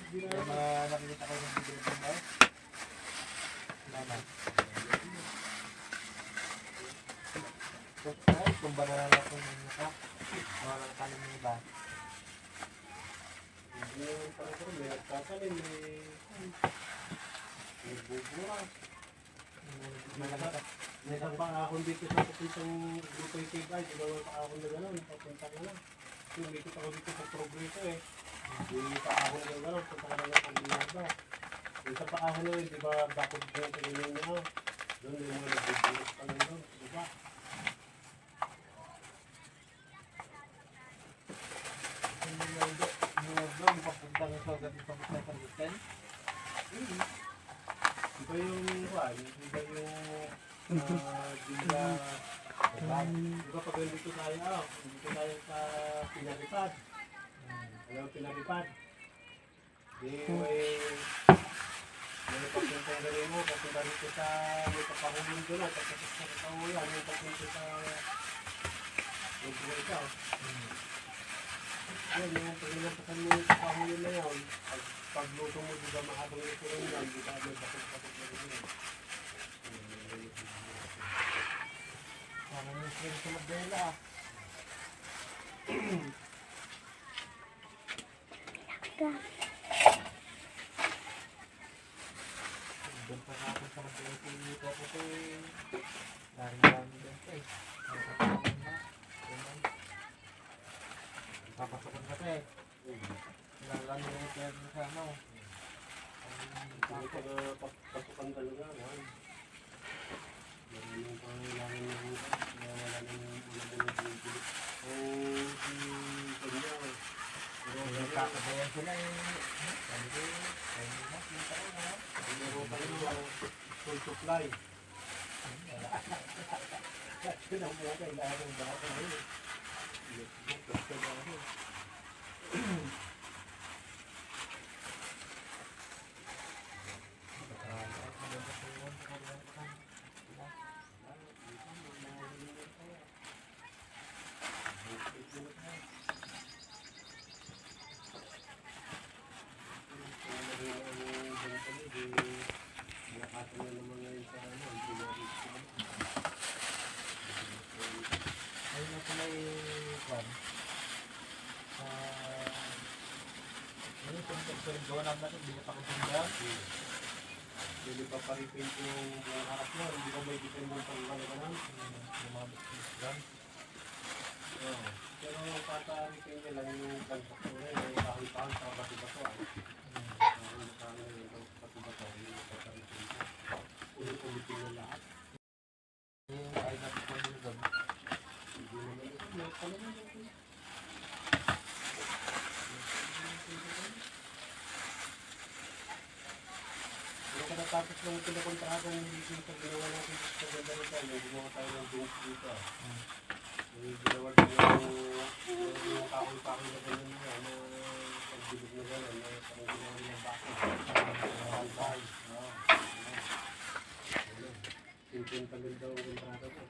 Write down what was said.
nakikita ko yung video din ba? Naman. Tumba na lang ako yung mukha. Walang talim ng iba. Hindi pala ko, may nagtatalim, may bubura. May pang-akon dito sa papuntang grupo yung kibay, di ba pang-akon na gano'n, papuntang na lang. Lumikot ako dito sa progreso eh. Hindi pa-akon na gano'n, punta ka na lang pag-inarda. Yung sa pa-akon na yun, di ba bakod ko yung tingin niya? Doon yung mga nagbubulos pa lang doon, di ba? Yung papuntang sa gabi pa sa Carlton. Di ba yung, di ba di ba pag dito tayo, dito tayo sa Pinaripad. Alam Pinaripad. Di may pagpuntang galing mo, papunta dito sa may kapahulong doon, tapos sa kapahulan, may papunta sa Progresa. Yan, yung paglampasan mo yung kapahulong na yun, pagluto mo dito mahabang ito rin yan, di ba may bakit-bakit na rin yun. Parang yung friend sa Magdala. Doon pa natin sa Magdala dito ako ito eh. Laring-laring doon ito eh. Papasokon ka ito eh. Lalo yung pwede sa ano. Hindi pa pasukan talaga, man. Maraming pangailangan ng hukay, kaya wala nang ulang ng bibili. Si kanya, pero Nagkakabayan sila eh. Sabi ko, ayun na, kita ko na. meron pa rin full supply. Kasi na mga kailangan ng bata rin. Ayun na sila yung kwan. Ayun, kung gawa namin natin, hindi na pa kung tingnan. Hindi pa pa-repaint yung harap mo, hindi ko may depend yung pang-gano'n. Yung mga business lang. Pero pata-repaint nila yung pag-paktura, yung kahit-kahit sa bato-bato. Ulit-ulitin na lahat. Yung ay natin kung ano doon. Hindi naman ito. May palaman ito. Pero katatapos ng pinakontrahan ng leasing sa ginawa natin sa ganda rin tayo, gumawa tayo ng dunk dito. Yung ginawa din yung kakoy-kakoy na ganyan niya, na pagbilog na gano'n, na parang ginawa niya bakit. Bahay. Simple ang tagal daw ang kontrata ko.